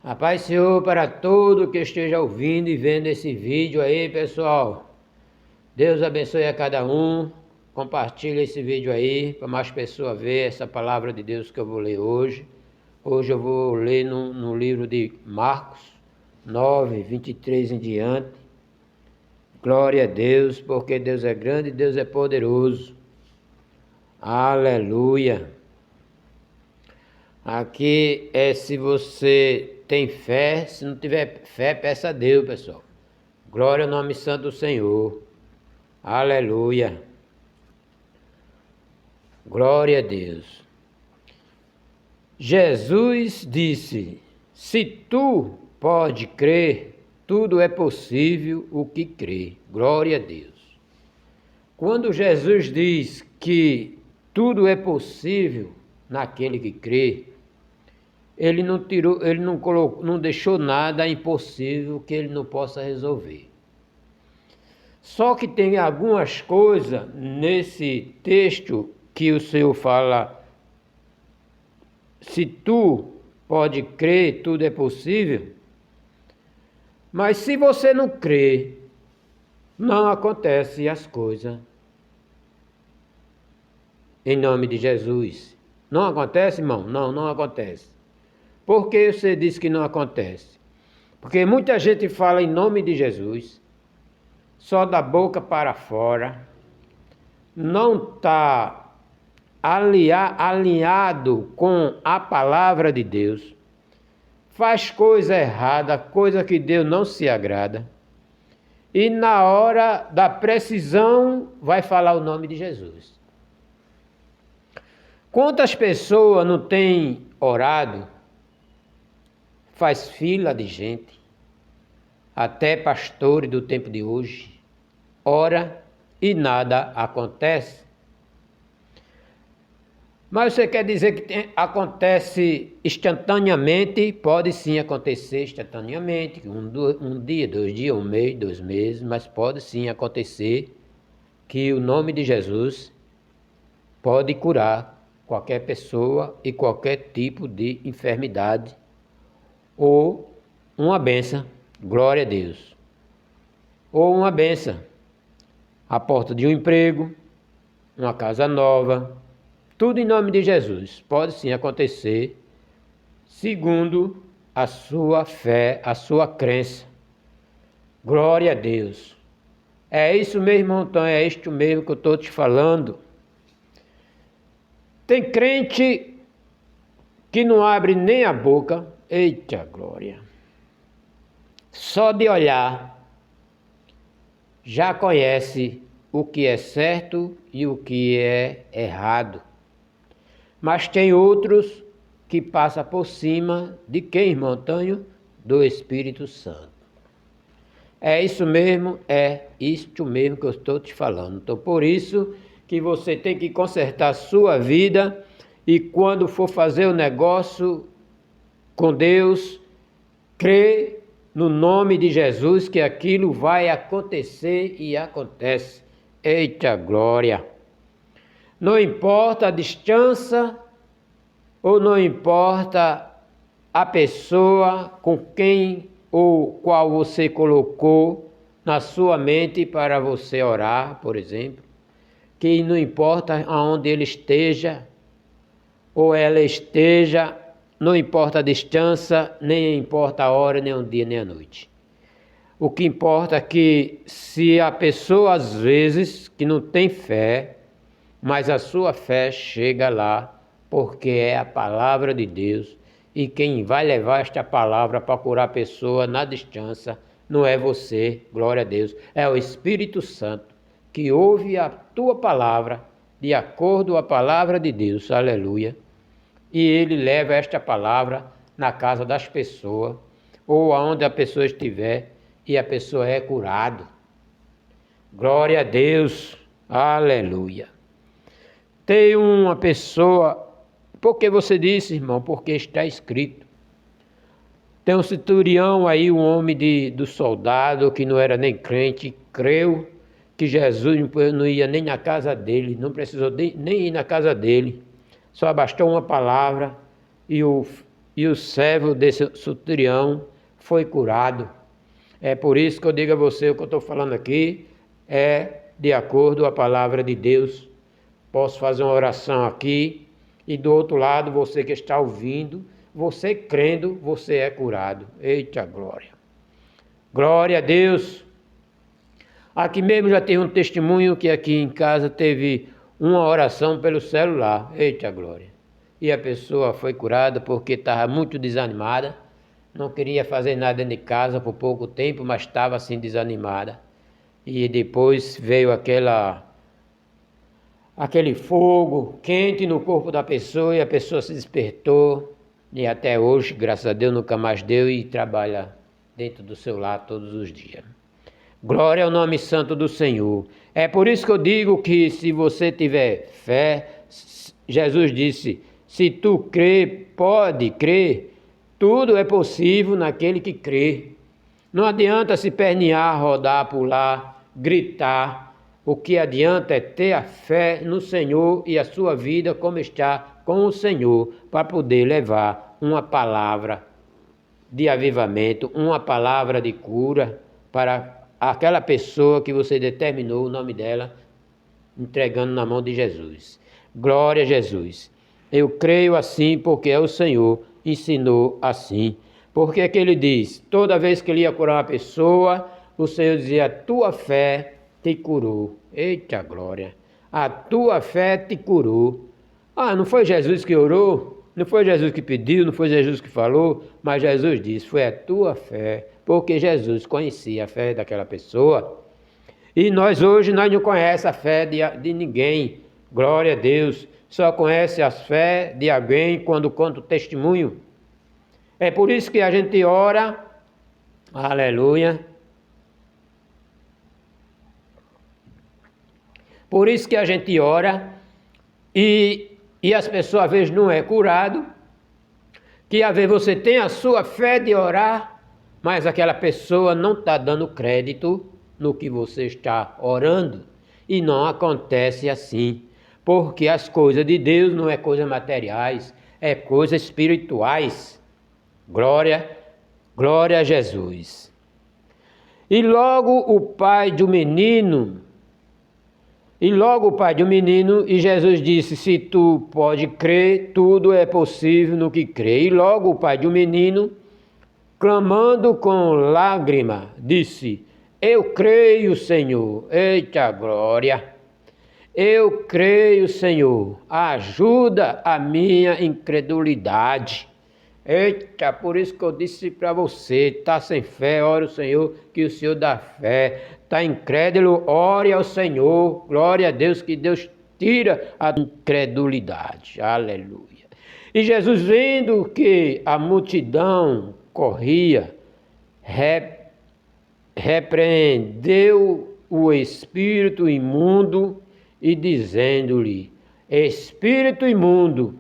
A paz do Senhor para todo que esteja ouvindo e vendo esse vídeo aí, pessoal. Deus abençoe a cada um. Compartilhe esse vídeo aí para mais pessoas ver essa palavra de Deus que eu vou ler hoje. Hoje eu vou ler no livro de Marcos 9, 23 em diante. Glória a Deus, porque Deus é grande e Deus é poderoso. Aleluia. Aqui é se você tem fé, se não tiver fé, peça a Deus, pessoal. Glória ao nome santo do Senhor. Aleluia. Glória a Deus. Jesus disse: se tu pode crer, tudo é possível o que crê. Glória a Deus. Quando Jesus diz que tudo é possível naquele que crê, ele não tirou, ele não colocou, não deixou nada impossível que ele não possa resolver. Só que tem algumas coisas nesse texto que o Senhor fala: se tu pode crer, tudo é possível. Mas se você não crê, não acontecem as coisas. Em nome de Jesus. Não acontece, irmão? Não acontece. Por que você diz que não acontece? Porque muita gente fala em nome de Jesus, só da boca para fora, não está alinhado com a palavra de Deus, faz coisa errada, coisa que Deus não se agrada, e na hora da precisão vai falar o nome de Jesus. Quantas pessoas não têm orado? Faz fila de gente, até pastores do tempo de hoje, ora e nada acontece. Mas você quer dizer que acontece instantaneamente? Pode sim acontecer instantaneamente, um dia, 2 dias, 1 mês, 2 meses, mas pode sim acontecer que o nome de Jesus pode curar qualquer pessoa e qualquer tipo de enfermidade, ou uma bênção, glória a Deus, ou uma bênção, a porta de um emprego, uma casa nova, tudo em nome de Jesus. Pode sim acontecer, segundo a sua fé, a sua crença. Glória a Deus. É isso mesmo, então é isto mesmo que eu estou te falando. Tem crente que não abre nem a boca, eita glória. Só de olhar, já conhece o que é certo e o que é errado. Mas tem outros que passam por cima de quem, irmão Antônio? Do Espírito Santo. É isso mesmo, é isto mesmo que eu estou te falando. Então, por isso que você tem que consertar a sua vida e quando for fazer o negócio com Deus, crê no nome de Jesus que aquilo vai acontecer e acontece. Eita glória! Não importa a distância ou não importa a pessoa com quem ou qual você colocou na sua mente para você orar, por exemplo, que não importa aonde ele esteja ou ela esteja, não importa a distância, nem importa a hora, nem o dia, nem a noite. O que importa é que se a pessoa às vezes que não tem fé, mas a sua fé chega lá, porque é a palavra de Deus, e quem vai levar esta palavra para curar a pessoa na distância não é você, glória a Deus, é o Espírito Santo, que ouve a tua palavra de acordo com a palavra de Deus, aleluia. E ele leva esta palavra na casa das pessoas, ou aonde a pessoa estiver, e a pessoa é curada. Glória a Deus, aleluia. Tem uma pessoa, por que você disse, irmão? Porque está escrito. Tem um centurião aí, um homem do soldado, que não era nem crente, creu que Jesus não ia nem na casa dele, não precisou nem ir na casa dele. Só bastou uma palavra e o e o servo desse centurião foi curado. É por isso que eu digo a você, o que eu estou falando aqui é de acordo com a palavra de Deus. Posso fazer uma oração aqui e do outro lado, você que está ouvindo, você crendo, você é curado. Eita glória! Glória a Deus! Aqui mesmo já teve um testemunho que aqui em casa teve uma oração pelo celular. Eita glória! E a pessoa foi curada porque estava muito desanimada, não queria fazer nada dentro de casa por pouco tempo, mas estava assim desanimada. E depois veio aquele fogo quente no corpo da pessoa e a pessoa se despertou. E até hoje, graças a Deus, nunca mais deu e trabalha dentro do seu lar todos os dias. Glória ao nome santo do Senhor. É por isso que eu digo que se você tiver fé, Jesus disse, se tu crê, pode crer, tudo é possível naquele que crê. Não adianta se pernear, rodar, pular, gritar. O que adianta é ter a fé no Senhor e a sua vida como está com o Senhor, para poder levar uma palavra de avivamento, uma palavra de cura para aquela pessoa que você determinou o nome dela, entregando na mão de Jesus. Glória a Jesus. Eu creio assim porque o Senhor ensinou assim. Porque que ele diz? Toda vez que ele ia curar uma pessoa, o Senhor dizia, a tua fé te curou. Eita glória! A tua fé te curou. Ah, não foi Jesus que orou? Não foi Jesus que pediu? Não foi Jesus que falou? Mas Jesus disse, foi a tua fé. Porque Jesus conhecia a fé daquela pessoa. E nós hoje não conhecemos a fé de ninguém. Glória a Deus. Só conhece a fé de alguém quando conta o testemunho. É por isso que a gente ora. Aleluia. Por isso que a gente ora e as pessoas às vezes não é curado, que às vezes você tem a sua fé de orar, mas aquela pessoa não está dando crédito no que você está orando. E não acontece assim, porque as coisas de Deus não é coisas materiais, é coisas espirituais. Glória, glória a Jesus. E logo o pai do menino, e Jesus disse, se tu pode crer, tudo é possível no que crê. E logo o pai do menino, clamando com lágrima, disse, eu creio, Senhor. Eita glória! Eu creio, Senhor. Ajuda a minha incredulidade. Eita, por isso que eu disse para você, está sem fé, ore ao Senhor, que o Senhor dá fé. Está incrédulo, ore ao Senhor. Glória a Deus, que Deus tira a incredulidade. Aleluia. E Jesus, vendo que a multidão corria, repreendeu o espírito imundo e dizendo-lhe, espírito imundo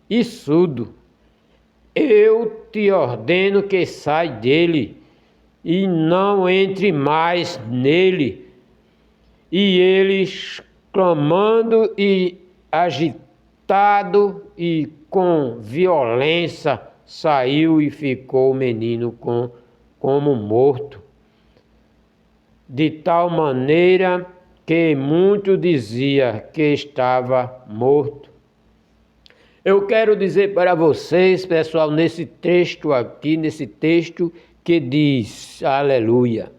e surdo, eu te ordeno que saia dele e não entre mais nele. E ele, clamando e agitado e com violência, saiu e ficou o menino como morto. De tal maneira que muito dizia que estava morto. Eu quero dizer para vocês, pessoal, nesse texto aqui, nesse texto que diz, aleluia,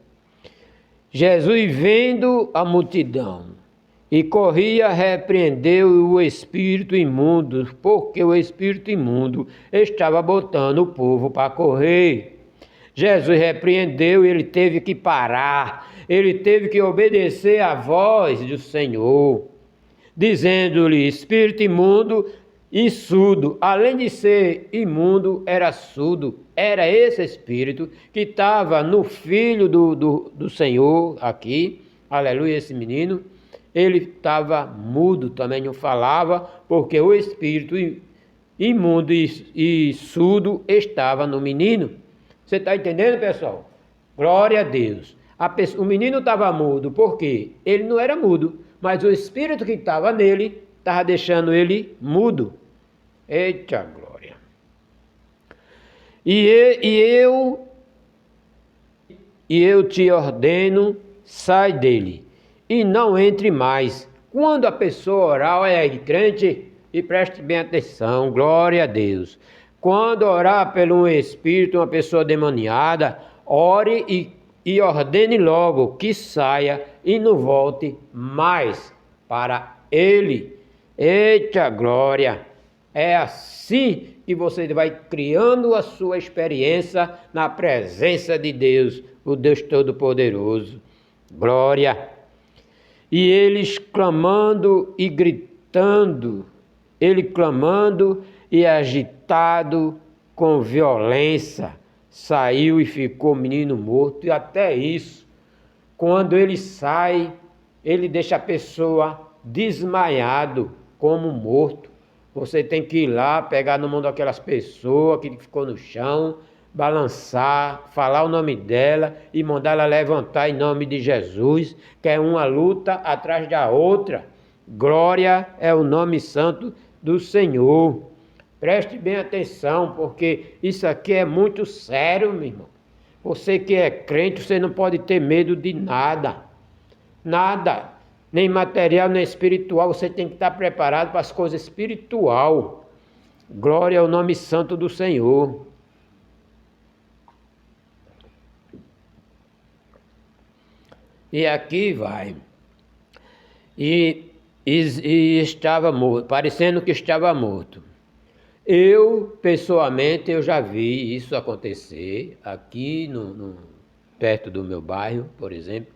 Jesus vendo a multidão e corria, repreendeu o espírito imundo, porque o espírito imundo estava botando o povo para correr. Jesus repreendeu, ele teve que parar, ele teve que obedecer à voz do Senhor, dizendo-lhe, espírito imundo e surdo, além de ser imundo, era surdo. Era esse espírito que estava no filho do Senhor aqui, aleluia, esse menino. Ele estava mudo, também não falava, porque o espírito imundo e surdo estava no menino. Você está entendendo, pessoal? Glória a Deus. O menino estava mudo, porque ele não era mudo, mas o espírito que estava nele estava deixando ele mudo. Eita glória! E eu te ordeno, sai dele, e não entre mais. Quando a pessoa orar, olha aí, crente, e preste bem atenção, glória a Deus. Quando orar pelo um espírito, uma pessoa demoniada, ore e ordene logo que saia e não volte mais para ele. Eita glória! É assim que você vai criando a sua experiência na presença de Deus, o Deus Todo-Poderoso. Glória! E eles clamando e gritando, ele clamando e agitado com violência, saiu e ficou o menino morto. E até isso, quando ele sai, ele deixa a pessoa desmaiado como morto. Você tem que ir lá, pegar no mão daquelas pessoas que ficou no chão, balançar, falar o nome dela e mandar ela levantar em nome de Jesus, que é uma luta atrás da outra. Glória é o nome santo do Senhor. Preste bem atenção, porque isso aqui é muito sério, meu irmão. Você que é crente, você não pode ter medo de nada. Nada. Nem material, nem espiritual. Você tem que estar preparado para as coisas espirituais. Glória ao nome santo do Senhor. E aqui vai. E estava morto, parecendo que estava morto. Eu, pessoalmente, eu já vi isso acontecer aqui perto do meu bairro, por exemplo.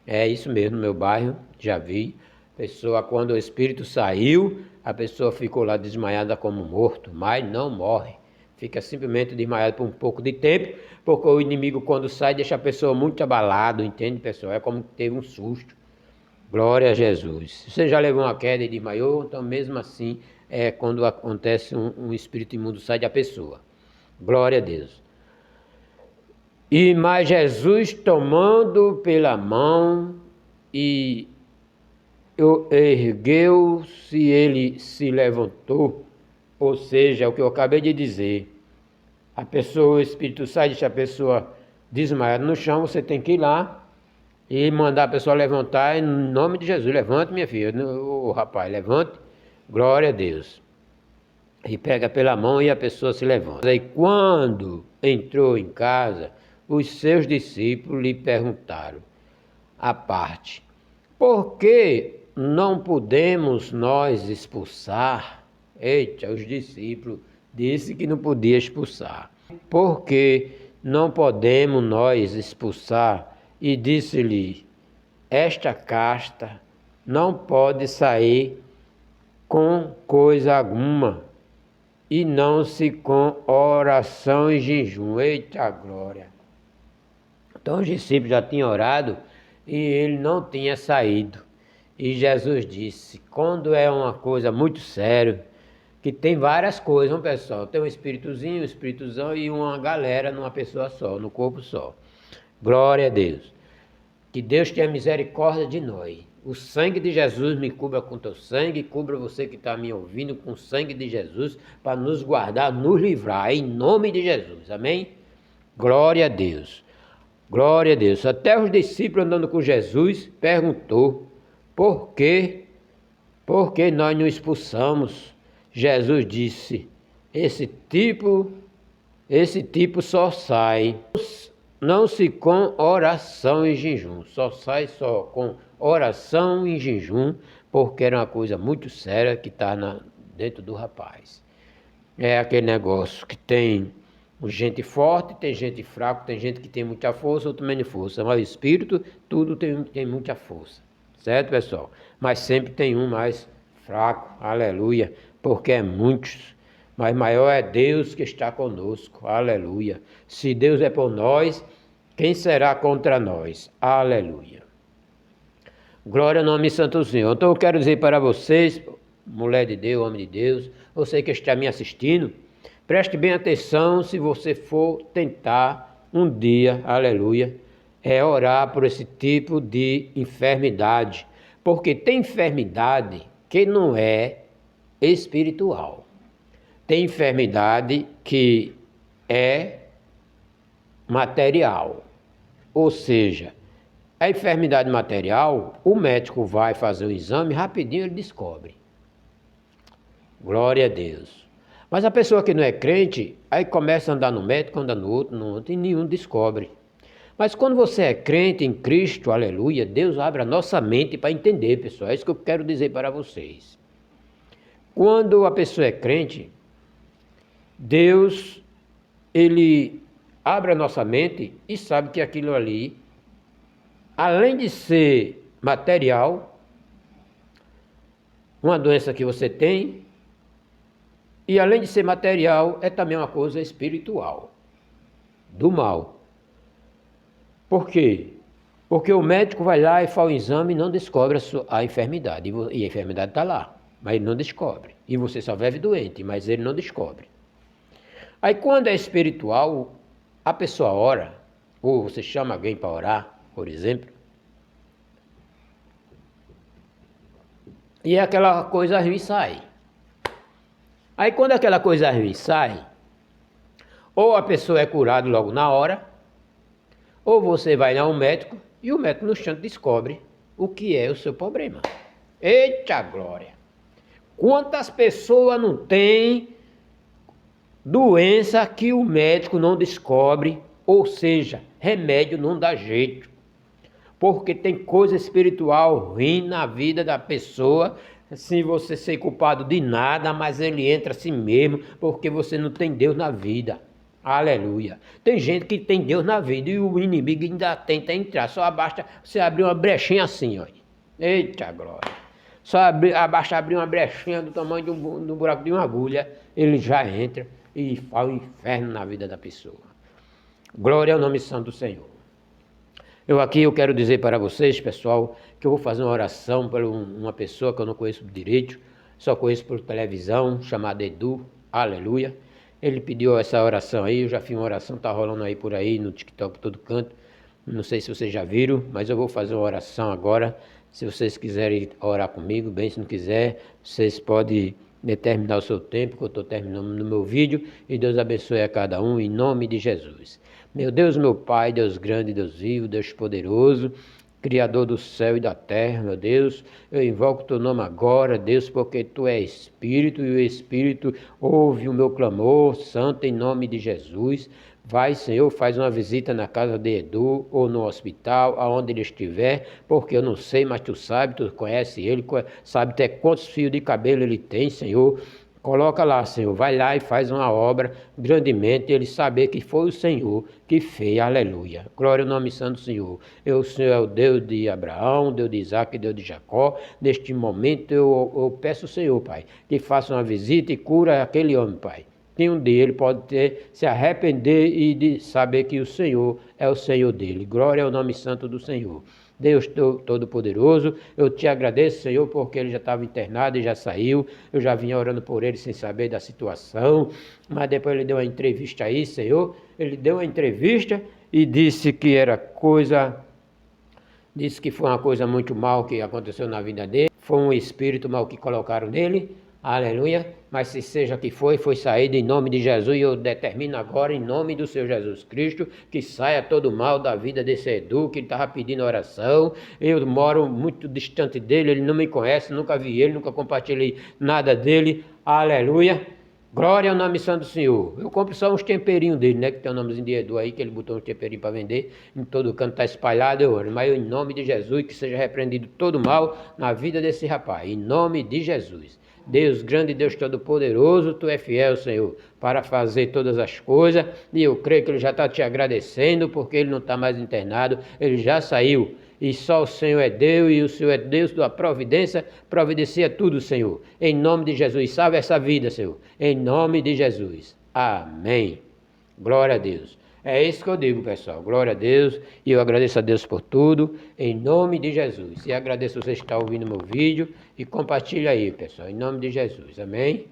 É isso mesmo, no meu bairro, já vi. Pessoa, quando o espírito saiu, a pessoa ficou lá desmaiada como morto, mas não morre. Fica simplesmente desmaiado por um pouco de tempo, porque o inimigo, quando sai, deixa a pessoa muito abalada, entende, pessoal? É como que teve um susto. Glória a Jesus. Você já levou uma queda e desmaiou, então mesmo assim é quando acontece um espírito imundo sai da pessoa. Glória a Deus. E mas Jesus tomando pela mão e ergueu-se, ele se levantou, ou seja, o que eu acabei de dizer. A pessoa, o espírito sai, deixa a pessoa desmaiada no chão, você tem que ir lá e mandar a pessoa levantar em nome de Jesus. Levante, minha filha, o rapaz, levante, glória a Deus. E pega pela mão e a pessoa se levanta. E quando entrou em casa, os seus discípulos lhe perguntaram à parte: por que não podemos nós expulsar? Eita, os discípulos disse que não podia expulsar. Por que não podemos nós expulsar? E disse-lhe: esta casta não pode sair com coisa alguma, e não se com oração e jejum. Eita glória! Então os discípulos já tinham orado e ele não tinha saído. E Jesus disse: quando é uma coisa muito séria, que tem várias coisas, pessoal, tem um espíritozinho, um espiritozão e uma galera numa pessoa só, no corpo só. Glória a Deus. Que Deus tenha misericórdia de nós. O sangue de Jesus me cubra com teu sangue, cubra você que está me ouvindo com o sangue de Jesus, para nos guardar, nos livrar, em nome de Jesus. Amém? Glória a Deus. Glória a Deus. Até os discípulos andando com Jesus perguntou: por que nós não expulsamos? Jesus disse: esse tipo só sai, não se com oração e jejum, só sai só com oração e jejum, porque era uma coisa muito séria que está dentro do rapaz. É aquele negócio que tem gente forte, tem gente fraca, tem gente que tem muita força, outro menos força, mas o espírito, tudo tem muita força, certo, pessoal? Mas sempre tem um mais fraco, aleluia, porque é muitos, mas maior é Deus que está conosco, aleluia. Se Deus é por nós, quem será contra nós? Aleluia. Glória ao nome santo do Senhor. Então eu quero dizer para vocês, mulher de Deus, homem de Deus, você que está me assistindo, preste bem atenção se você for tentar um dia, aleluia, orar por esse tipo de enfermidade. Porque tem enfermidade que não é espiritual. Tem enfermidade que é material. Ou seja, a enfermidade material, o médico vai fazer o exame, rapidinho ele descobre. Glória a Deus. Mas a pessoa que não é crente, aí começa a andar no médico, anda no outro, e nenhum descobre. Mas quando você é crente em Cristo, aleluia, Deus abre a nossa mente para entender, pessoal. É isso que eu quero dizer para vocês. Quando a pessoa é crente, Deus, ele abre a nossa mente e sabe que aquilo ali, além de ser material, uma doença que você tem, e além de ser material, é também uma coisa espiritual, do mal. Por quê? Porque o médico vai lá e faz o exame e não descobre a enfermidade. E a enfermidade está lá, mas ele não descobre. E você só vive doente, mas ele não descobre. Aí quando é espiritual, a pessoa ora, ou você chama alguém para orar, por exemplo, e aquela coisa ruim sai. Aí quando aquela coisa ruim sai, ou a pessoa é curada logo na hora, ou você vai ao médico e o médico no instante descobre o que é o seu problema. Eita glória! Quantas pessoas não têm doença que o médico não descobre, ou seja, remédio não dá jeito. Porque tem coisa espiritual ruim na vida da pessoa, sem você ser culpado de nada, mas ele entra assim mesmo, porque você não tem Deus na vida. Aleluia. Tem gente que tem Deus na vida e o inimigo ainda tenta entrar. Só basta você abrir uma brechinha assim, ó. Eita glória. Só basta abrir uma brechinha do tamanho do buraco de uma agulha, ele já entra e faz o inferno na vida da pessoa. Glória ao nome santo do Senhor. Eu quero dizer para vocês, pessoal, que eu vou fazer uma oração por uma pessoa que eu não conheço direito, só conheço por televisão, chamada Edu, aleluia. Ele pediu essa oração aí, eu já fiz uma oração, tá rolando aí por aí, no TikTok, todo canto. Não sei se vocês já viram, mas eu vou fazer uma oração agora. Se vocês quiserem orar comigo, bem, se não quiser, vocês podem determinar o seu tempo, que eu estou terminando no meu vídeo, e Deus abençoe a cada um, em nome de Jesus. Meu Deus, meu Pai, Deus grande, Deus vivo, Deus poderoso, Criador do céu e da terra, meu Deus, eu invoco teu nome agora, Deus, porque tu és Espírito e o Espírito ouve o meu clamor, Santo, em nome de Jesus. Vai, Senhor, faz uma visita na casa de Edu ou no hospital, aonde ele estiver, porque eu não sei, mas tu sabe, tu conhece ele, sabe até quantos fios de cabelo ele tem, Senhor. Coloca lá, Senhor, vai lá e faz uma obra grandemente, ele saber que foi o Senhor que fez, aleluia. Glória ao nome santo do Senhor. O Senhor é o Deus de Abraão, Deus de Isaac, Deus de Jacó. Neste momento eu peço ao Senhor, Pai, que faça uma visita e cura aquele homem, Pai. Que um dia ele pode se arrepender e de saber que o Senhor é o Senhor dele. Glória ao nome santo do Senhor. Deus Todo-Poderoso, eu te agradeço, Senhor, porque ele já estava internado e já saiu. Eu já vinha orando por ele sem saber da situação, mas depois ele deu uma entrevista aí, Senhor. Ele deu uma entrevista e disse que que foi uma coisa muito mal que aconteceu na vida dele. Foi um espírito mal que colocaram nele. Aleluia, mas se seja que foi saído em nome de Jesus, e eu determino agora em nome do Senhor Jesus Cristo, que saia todo o mal da vida desse Edu, que ele estava pedindo oração. Eu moro muito distante dele, ele não me conhece, nunca vi ele, nunca compartilhei nada dele, aleluia. Glória ao nome santo do Senhor. Eu compro só uns temperinhos dele, né? Que tem o nomezinho de Edu aí, que ele botou uns temperinhos para vender. Em todo canto está espalhado, eu oro. Mas em nome de Jesus, que seja repreendido todo mal na vida desse rapaz. Em nome de Jesus. Deus grande, Deus todo-poderoso, tu é fiel, Senhor, para fazer todas as coisas. E eu creio que ele já está te agradecendo, porque ele não está mais internado, ele já saiu. E só o Senhor é Deus, e o Senhor é Deus da providência, providencia tudo, Senhor. Em nome de Jesus, salve essa vida, Senhor. Em nome de Jesus. Amém. Glória a Deus. É isso que eu digo, pessoal. Glória a Deus. E eu agradeço a Deus por tudo, em nome de Jesus. E agradeço você que está ouvindo meu vídeo. E compartilha aí, pessoal, em nome de Jesus. Amém.